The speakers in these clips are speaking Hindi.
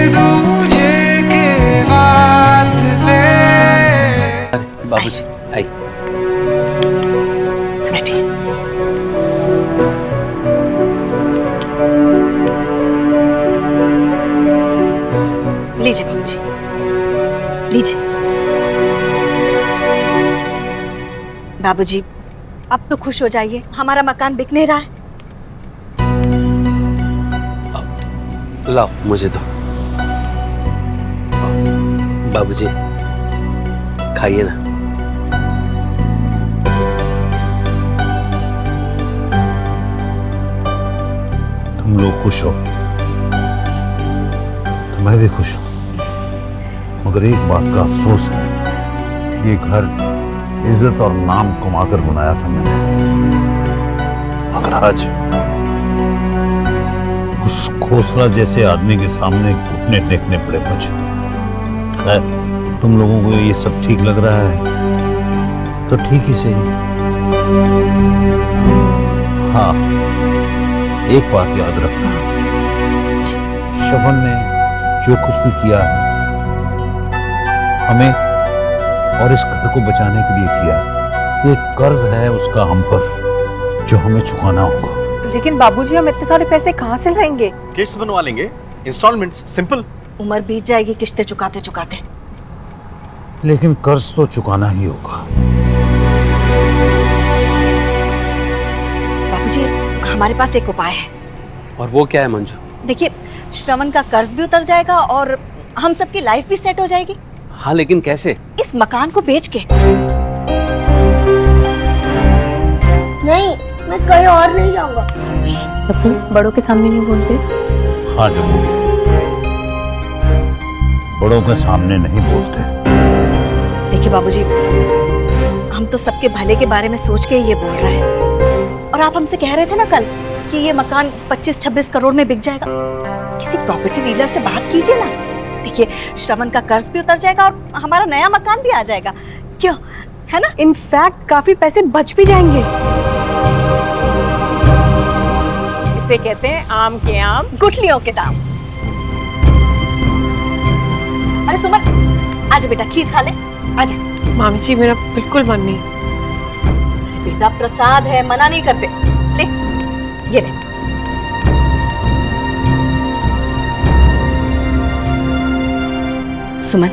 दूजे के वास्ते। बाबूजी आई। बैठिए। लीजिए बाबूजी, लीजिए। बाबूजी अब तो खुश हो जाइए, हमारा मकान बिक नहीं रहा है। लाओ मुझे दो। बाबूजी खाइए ना। तुम लोग खुश हो तो मैं भी खुश हूं, मगर एक बात का अफसोस है, ये घर इज्जत और नाम कमाकर बनाया था मैंने, मगर आज उस खोसला जैसे आदमी के सामने घुटने टेकने पड़े मुझे। खैर, तुम लोगों को ये सब ठीक लग रहा है तो ठीक ही सही। हाँ, एक बात याद रखना, श्रवण ने जो कुछ भी किया है हमें और इस घर को बचाने के लिए किया है। ये कर्ज है उसका हम पर, जो हमें चुकाना होगा। लेकिन बाबूजी हम इतने सारे पैसे कहाँ से लाएंगे? किस्त बनवा लेंगे, इंस्टॉलमेंट्स, सिंपल। उम्र बीत जाएगी किस्तें चुकाते चुकाते। लेकिन कर्ज तो चुकाना ही होगा। बाबूजी हमारे पास एक उपाय है। और वो क्या है मंजू? देखिए, श्रवण का कर्ज भी उतर जाएगा और हम सबकी लाइफ भी सेट हो जाएगी। हाँ, लेकिन कैसे? इस मकान को बेच के। नहीं, मैं कहीं और नहीं जाऊंगा। अपू बड़ों के सामने नहीं बोलते। हाँ जम्मू, बड़ों के सामने नहीं बोलते। देखिए बाबूजी, हम तो सबके भले के बारे में सोच के ये बोल रहे हैं। और आप हमसे कह रहे थे ना कल कि ये मकान 25-26 करोड़ में बिक जाएगा। किसी प्रॉपर्टी डीलर से बात कीजिए ना। देखिए, श्रवण का कर्ज भी उतर जाएगा और हमारा नया मकान भी आ जाएगा। क्यों, है ना? इनफैक्ट काफी पैसे बच भी जाएंगे। इसे कहते हैं आम के आम, गुठलियों के दाम। अरे सुमन, आजा बेटा, खीर खा ले, आजा। मामी जी मेरा बिल्कुल मन नहीं। अरे बेटा, प्रसाद है, मना नहीं करते। ले, ये ले। सुमन,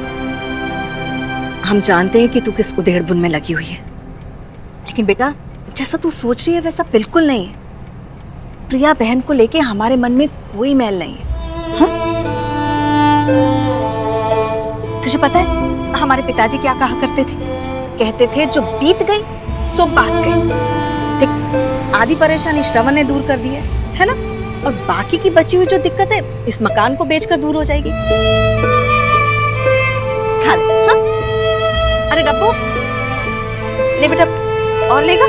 हम जानते हैं कि तू किस उधेड़-बुन में लगी हुई है, लेकिन बेटा जैसा तू सोच रही है वैसा बिल्कुल नहीं है। प्रिया बहन को लेके हमारे मन में कोई मैल नहीं है। हाँ? तुझे पता है हमारे पिताजी क्या कहा करते थे? कहते थे जो बीत गई सो बात गई। देख, आधी परेशानी श्रवण ने दूर कर दी है ना? और बाकी की बची हुई जो दिक्कत है इस मकान को बेचकर दूर हो जाएगी। खा ले। हाँ? अरे डब्बू, ले बेटा, और लेगा?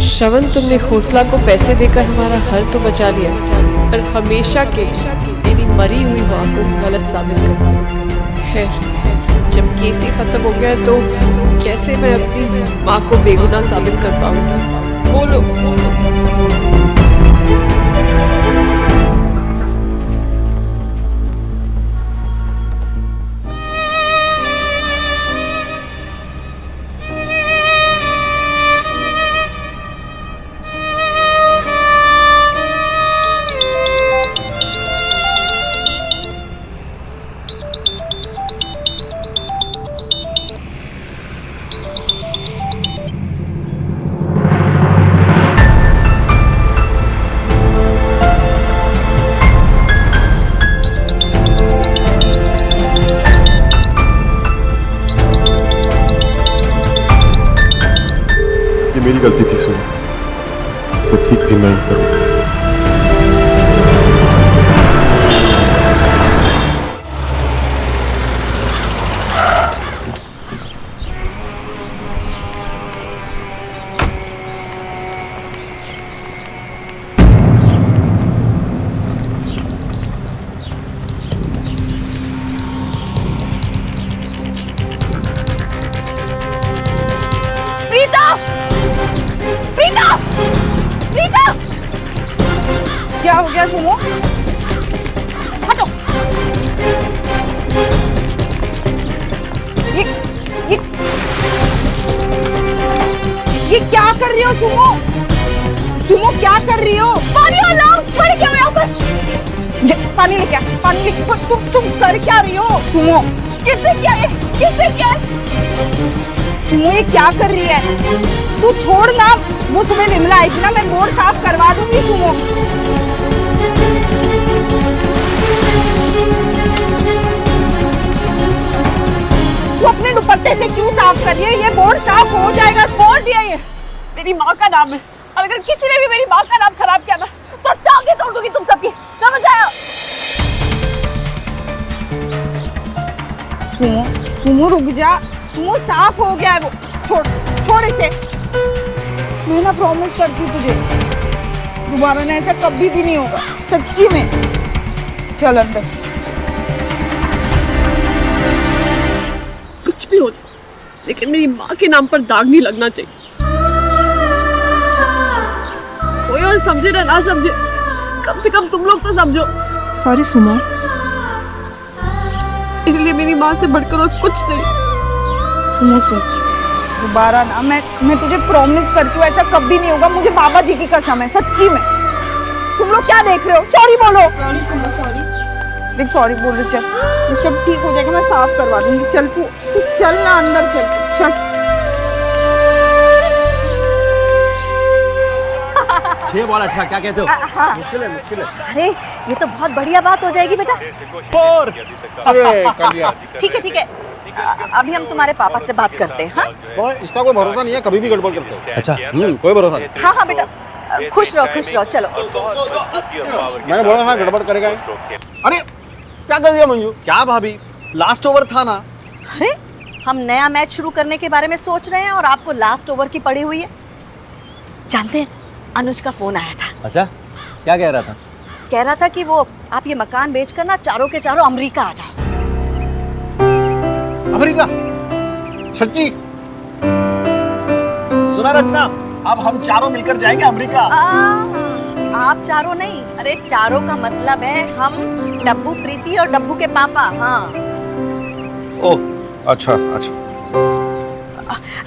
श्रवण, तुमने खोसला को पैसे देकर हमारा हर तो बचा लिया, पर हमेशा के मेरी मरी हुई माँ को गलत साबित कर दिया। खैर, जब केस ही खत्म हो गया तो कैसे मैं अपनी माँ को बेगुनाह साबित कर पाऊंगी? बोलो। मेरी गलती थी सुन, इसे ठीक भी मैं ही करूँगा। क्या हो गया सुमो? हटो। ये क्या कर रही हो सुमो? सुमो क्या कर रही हो? पानी लाओ, पानी क्या यहाँ पर? पानी लेके आ, पानी लेके। तुम कर क्या रही हो सुमो? किससे क्या है? किससे क्या है? सुमो ये क्या कर रही है? तू छोड़ ना, वो तुम्हें विमला आई थी ना, मैं बोर्ड साफ करवा दूंगी सुमो। तू अपने दुपट्टे से क्यों साफ कर रही है? ये बोर्ड साफ हो जाएगा। छोड़ दिया, ये मेरी माँ का नाम है, और अगर किसी ने भी मेरी माँ का नाम खराब किया ना तो टांगे तोड़ दूंगी तुम सबकी, समझ आया? सुमो, सुमो रुक जा, सुमो साफ हो गया है वो, छोड़ इसे। मैं ना प्रॉमिस करती तुझे, दोबारा ना ऐसा कभी भी नहीं होगा, सच्ची में। चल अंदर। कुछ भी हो जाए, लेकिन मेरी माँ के नाम पर दाग नहीं लगना चाहिए। कोई और समझे ना समझे, कम से कम तुम लोग तो समझो। Sorry Sumo. मेरे लिए मेरी माँ से बढ़कर और कुछ नहीं। सुनो सुन, दोबारा ना, मैं तुझे प्रॉमिस करती हूँ ऐसा कभी नहीं होगा, मुझे बाबा जी की कसम है, सच्ची में। तुम लोग क्या देख रहे हो? सॉरी बोलो। सॉरी सुनो, सॉरी। देख सॉरी बोल रही, चल ये सब ठीक हो जाएगा, मैं साफ करवा दूंगी। चल तू चल ना अंदर, चल। छह बॉल 18, क्या कहते हो? हाँ। मुश्किल है, मुश्किल है। अरे ये तो बहुत बढ़िया बात हो जाएगी बेटा। ठीक है। अभी हम तुम्हारे पापा से बात करते हैं। हाँ? इसका कोई भरोसा नहीं है, कभी भी गड़बड़ करते हैं। अच्छा, कोई भरोसा नहीं। हाँ बेटा, खुश रहो, चलो। मैंने बोला ना गड़बड़ करेगा। अरे क्या कर दिया मंजू? क्या भाभी, लास्ट ओवर था ना। अरे हम नया मैच शुरू करने के बारे में सोच रहे हैं और आपको लास्ट ओवर की पड़ी हुई है। जानते हैं, अनुज का फोन आया था। अच्छा, क्या कह रहा था? कह रहा था कि वो आप ये मकान बेचकर ना चारों के चारों अमेरिका आ जाओ। अमेरिका? सच्ची? सुना रचना, अब हम चारों मिलकर जाएंगे अमेरिका। आप चारों नहीं, अरे चारों का मतलब है हम, डब्बू, प्रीति और डब्बू के पापा। हाँ। ओह अच्छा।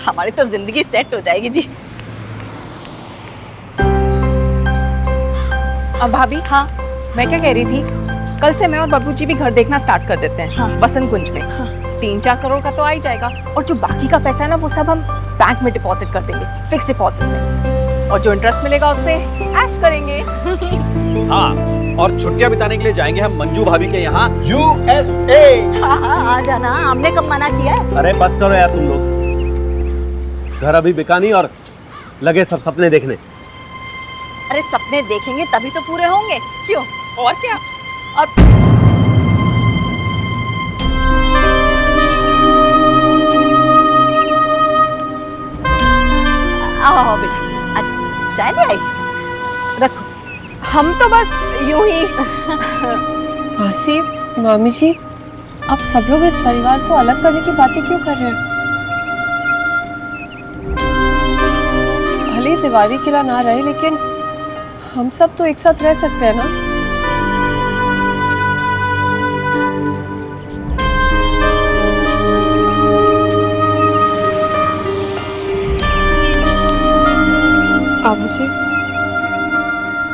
हमारी तो जिंदगी सेट हो जाएगी जी। अब भाभी, हाँ मैं क्या कह रही थी, कल से मैं और बब्बू जी भी घर देखना स्टार्ट कर देते हैं। हाँ। बसंत कुंज में। हाँ। 3-4 करोड़ का तो आ ही जाएगा, और जो बाकी का पैसा है ना वो सब हम बैंक में डिपॉजिट कर देंगे, फिक्स डिपॉजिट में, और जो इंटरेस्ट मिलेगा उससे ऐश करेंगे। हाँ, और छुट्टियां बिताने के लिए जाएंगे हम मंजू भाभी के यहाँ USA। हाँ, आ जाना, हमने कब मना किया है? अरे बस करो यार तुम लोग, घर अभी बिका नहीं और लगे सब सपने देखने। अरे सपने देखेंगे तभी तो पूरे होंगे, क्यों? और क्या? और आओ बेटा, आज चाय ले आई, रखो। हम तो बस यूं ही। मासी, मामी जी, आप सब लोग इस परिवार को अलग करने की बातें क्यों कर रहे हैं? भले तिवारी किला ना रहे, लेकिन हम सब तो एक साथ रह सकते हैं ना। आप मुझे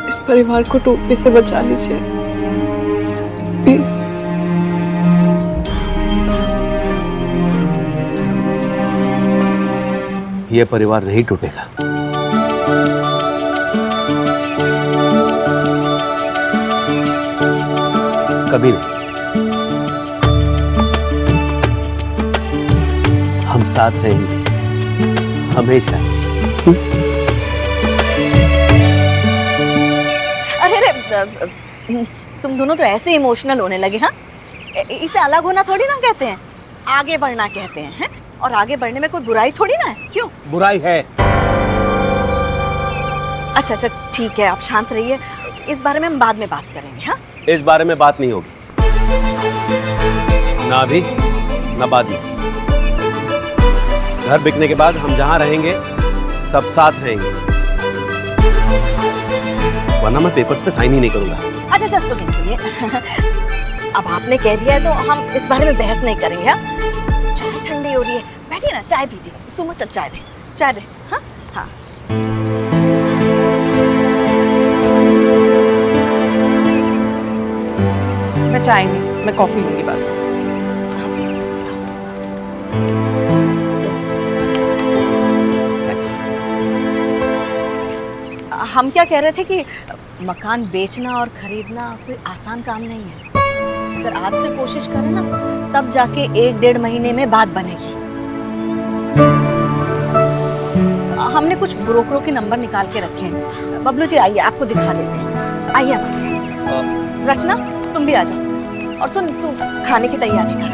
इस परिवार को टूटने से बचा लीजिए, प्लीज। ये परिवार नहीं टूटेगा। कभी नहीं। हम साथ रहेंगे हमेशा। अरे तुम दोनों तो ऐसे इमोशनल होने लगे। हाँ, इसे अलग होना थोड़ी ना कहते हैं, आगे बढ़ना कहते हैं। और आगे बढ़ने में कोई बुराई थोड़ी ना है, क्यों? बुराई है। अच्छा ठीक है, आप शांत रहिए, इस बारे में हम बाद में बात करेंगे। हाँ, इस बारे में बात नहीं होगी, ना अभी ना बाद में। घर बिकने के बाद हम जहां रहेंगे सब साथ रहेंगे, वरना मैं पेपर्स पे साइन ही नहीं करूंगा। अच्छा अच्छा, सुनिए सुनिए, अब आपने कह दिया है तो हम इस बारे में बहस नहीं करेंगे। हाँ, चाय ठंडी हो रही है, बैठिए ना, चाय पीजिए। सुमो चल चाय दे, चाय दे। हाँ हाँ। मैं चाय नहीं, मैं कॉफी लूंगी बाद में। हम क्या कह रहे थे कि मकान बेचना और खरीदना कोई आसान काम नहीं है। अगर आज से कोशिश करें ना, तब जाके 1-1.5 महीने में बात बनेगी। हमने कुछ ब्रोकरों के नंबर निकाल के रखे हैं। बबलू जी आइए, आपको दिखा देते हैं। आइए हमारे साथ। रचना तुम भी आ जाओ। और सुन, तू खाने की तैयारी कर।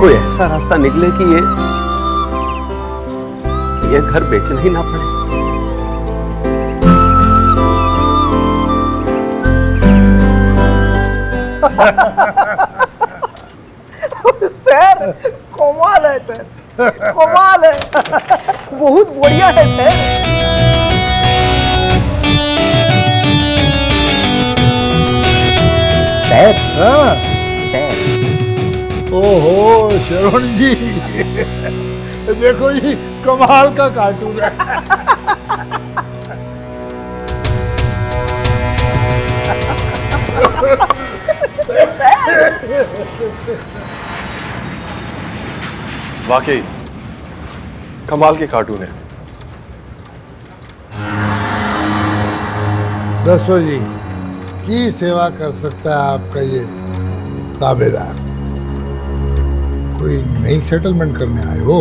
कोई ऐसा रास्ता निकले कि ये घर बेचना ही ना पड़े। सर कमाल है सर, कमाल है। बहुत बढ़िया है सर। सर हाँ सर। ओहो शरण जी, देखो ये कमाल का कार्टून है। वाकई कमाल के कार्टून है। दसो जी, की सेवा कर सकता है आपका ये ताबेदार? कोई नई सेटलमेंट करने आए हो?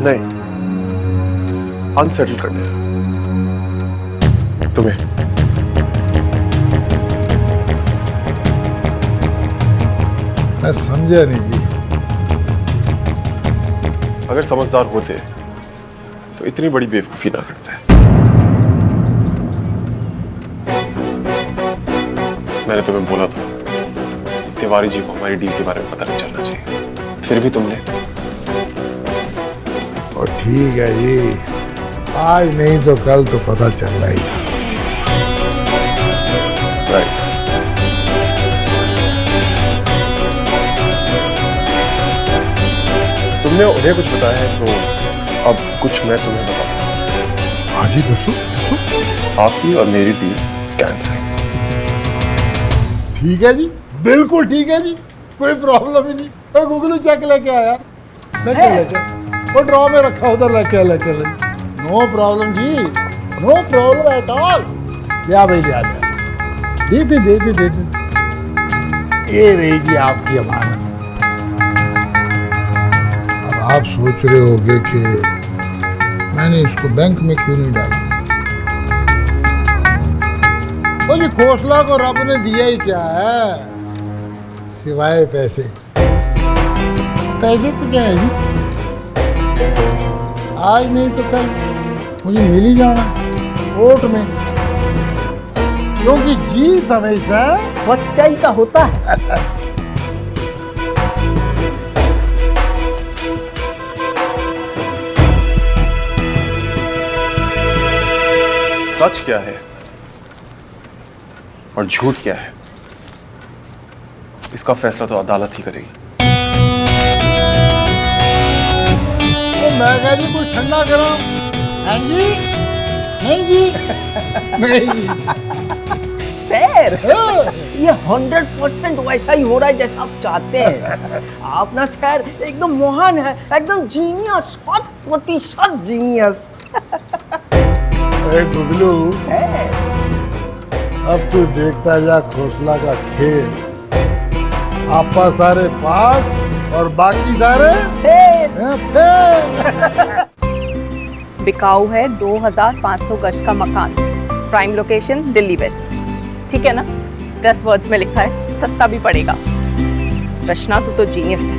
नहीं, अनसेटल करने तुम्हें। मैं समझा नहीं जी। अगर समझदार होते तो इतनी बड़ी बेवकूफी ना करते। मैंने तुम्हें बोला था तिवारी जी को हमारी डील के बारे में पता नहीं चलना चाहिए, फिर भी तुमने। और ठीक है जी, आज नहीं तो कल तो पता चल रहा ही था। राइट। तुमने उन्हें कुछ बताया है तो अब कुछ मैं तुम्हें बताऊं। हाँ जी, दसो। आपकी और मेरी डील कैंसिल। ठीक है जी, बिल्कुल ठीक है जी, कोई प्रॉब्लम ही नहीं। और गूगल चेक लेके आ यार, लेके वो ड्रॉ में रखा, उधर लेके। नो प्रॉब्लम जी, नो प्रॉब्लम एट ऑल। लिया भाई, लिया दे दे। ये रही जी आपकी अमानत। अब आप सोच रहे होगे कि मैंने इसको बैंक में क्यों नहीं डाला। वो जी खोसला को रब ने दिया ही क्या है सिवाय पैसे। पैसे तो क्या है जी, आज नहीं तो कल मुझे मिल ही जाना कोर्ट में, क्योंकि जीत हमेशा सच्चाई का होता है। सच क्या है और झूठ क्या है, इसका फैसला तो अदालत ही करेगी। मैं कह जी कुछ ठंडा करो। हाँ जी, नहीं जी, नहीं जी। सर ये 100% वैसा ही हो रहा है जैसा आप चाहते हैं। आप ना सर एकदम महान है, एकदम जीनियस, 100% जीनियस। गुगलू, अब तू देखता जा खोसला का खेल आपा सारे पास और बाकी सारे फेल। बिकाऊ है 2500 गज का मकान, प्राइम लोकेशन दिल्ली वेस्ट। ठीक है ना? 10 वर्ड्स में लिखा है, सस्ता भी पड़ेगा। रचना तू तो जीनियस है।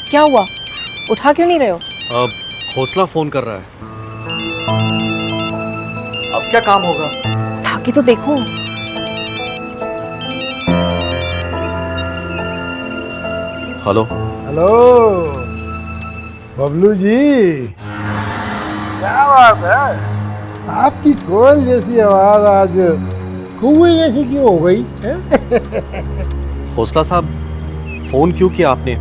क्या हुआ? उठा क्यों नहीं रहे हो? हौसला फोन कर रहा है। अब क्या काम होगा? उठा के तो देखो। हेलो हेलो बबलू जी, क्या बात है? आपकी कोयल जैसी आवाज आज कौवे जैसी क्यों हो गई है? हौसला साहब, फोन क्यों किया आपने?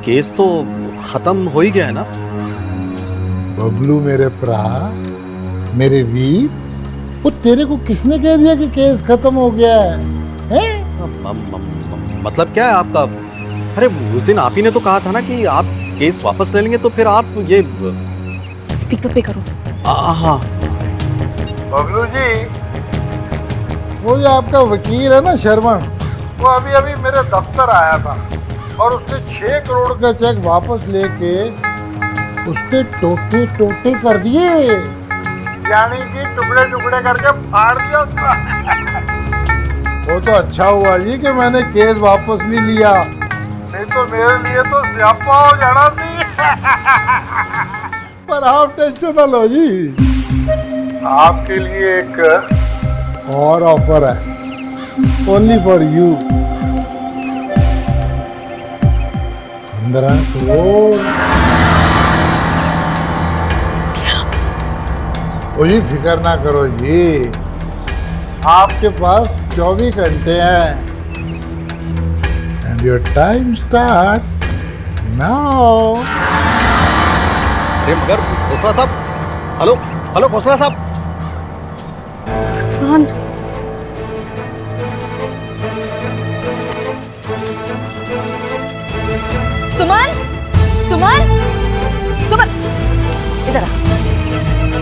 केस तो खत्म हो ही गया है ना? बबलू मेरे प्रा, मेरे वीर, वो तेरे को किसने कह दिया कि केस खत्म हो गया है? मतलब क्या है आपका? अरे उस दिन आप ही ने तो कहा था ना कि आप केस वापस ले लेंगे, तो फिर आप ये स्पीकर पे करो। हाँ बबलू जी, वो जो आपका वकील है ना शर्मन, वो अभी अभी मेरे दफ्तर आया था और उसने 6 करोड़ का चेक वापस लेके उसके टोटे टोटे कर दिए, यानी कि टुकड़े टुकड़े करके फाड़ दिया उसका। वो तो अच्छा हुआ जी कि मैंने केस वापस नहीं लिया, नहीं तो मेरे लिए तो स्यापा हो जाना थी। पर आप टेंशन ना लो जी, आपके लिए एक और ऑफर है, ओनली फॉर यू। 15 करोड़। ओ जी फिक्र ना करो जी, आपके पास 24 घंटे हैं and your time starts now. अरे मगर खोसला साहब, हेलो हेलो खोसला साहब। सुमन, सुमन, सुमन, इधर आ।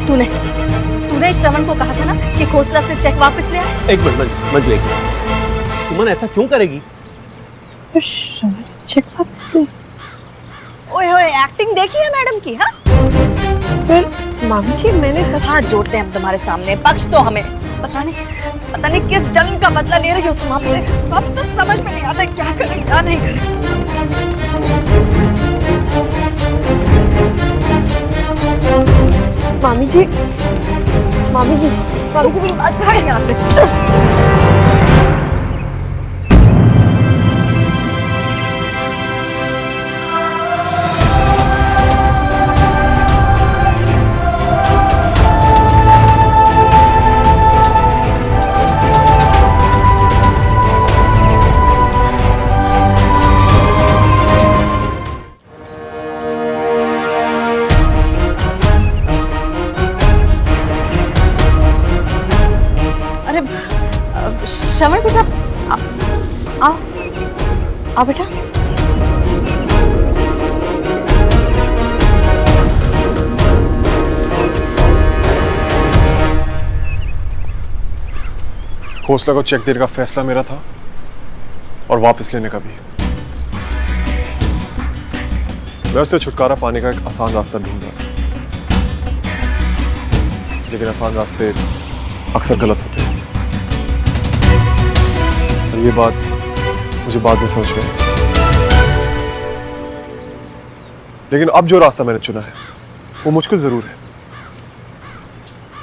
तूने श्रवण को कहा था ना कि खोसला से चेक वापस ले आए। एक मिनट मंजू, मंजू एक मिनट। सुमन ऐसा क्यों करेगी? चेक वापस ले। ओए होए, एक्टिंग देखी है मैडम की? हाँ, फिर मामी जी मैंने सब हाथ जोड़ते हैं हम तुम्हारे सामने, बख्श दो हमें। पता नहीं किस जन्म का बदला ले रही हो तुम हमसे। अब तो समझ में नहीं आता क्या करें क्या नहीं करें। मामी जी मेरी बात हट यहाँ से। श्रवण बेटा, आओ बेटा। खोसला को चेक देने का फैसला मेरा था और वापस लेने का भी। मैं उससे छुटकारा पाने का एक आसान रास्ता ढूंढ रहा था, लेकिन आसान रास्ते अक्सर गलत होते हैं। और ये बात मुझे बाद में समझ में आई। लेकिन अब जो रास्ता मैंने चुना है वो मुश्किल जरूर है,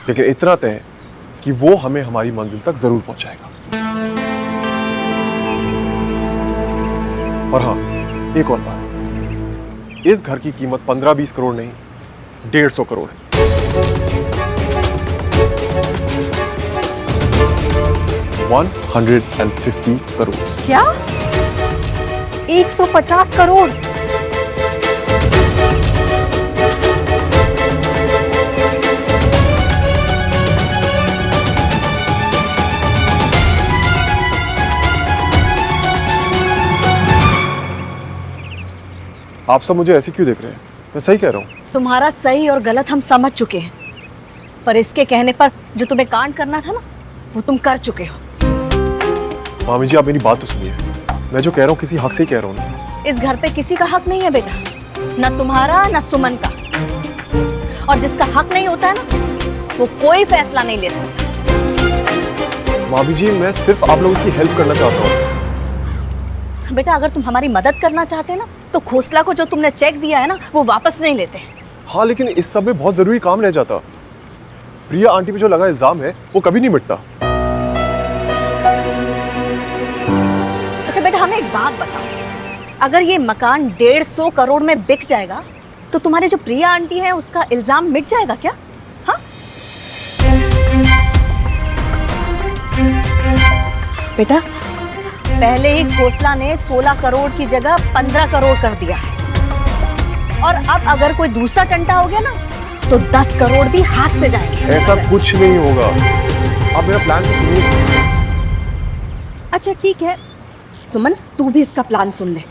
लेकिन इतना तय है कि वो हमें हमारी मंजिल तक जरूर पहुंचाएगा। और हाँ, एक और बात, इस घर की कीमत 15-20 करोड़ नहीं, 150 करोड़ है। $150 करोड़। क्या? 150 करोड़? आप सब मुझे ऐसे क्यों देख रहे हैं? मैं सही कह रहा हूँ। तुम्हारा सही और गलत हम समझ चुके हैं, पर इसके कहने पर जो तुम्हें कांड करना था ना, वो तुम कर चुके हो। मामी जी आप मेरी बात तो सुनिए, मैं जो कह रहा हूँ किसी हक से ही कह रहा हूँ ना। इस घर पे किसी का हक नहीं है बेटा, ना तुम्हारा ना सुमन का। और जिसका हक नहीं होता है ना, वो कोई फैसला नहीं ले सकता। मामी जी मैं सिर्फ आप लोगों की हेल्प करना चाहता हूँ। बेटा अगर तुम हमारी मदद करना चाहते ना, तो खोसला को जो तुमने चेक दिया है ना, वो वापस नहीं लेते। हाँ लेकिन इस सब में बहुत जरूरी काम रह जाता। प्रिया आंटी पे जो लगा इल्जाम है वो कभी नहीं मिटता। अच्छा बेटा हमें एक बात बताओ, अगर ये मकान 150 करोड़ में बिक जाएगा तो तुम्हारी जो प्रिया आंटी है उसका इल्जाम मिट जाएगा क्या? हाँ बेटा, पहले ही खोसला ने 16 करोड़ की जगह 15 करोड़ कर दिया है, और अब अगर कोई दूसरा टंटा हो गया ना, तो 10 करोड़ भी हाथ से जाएंगे। ऐसा कुछ नहीं होगा, आप मेरा प्लान तो सुनिए। अच्छा ठीक है सुमन, तू भी इसका प्लान सुन ले।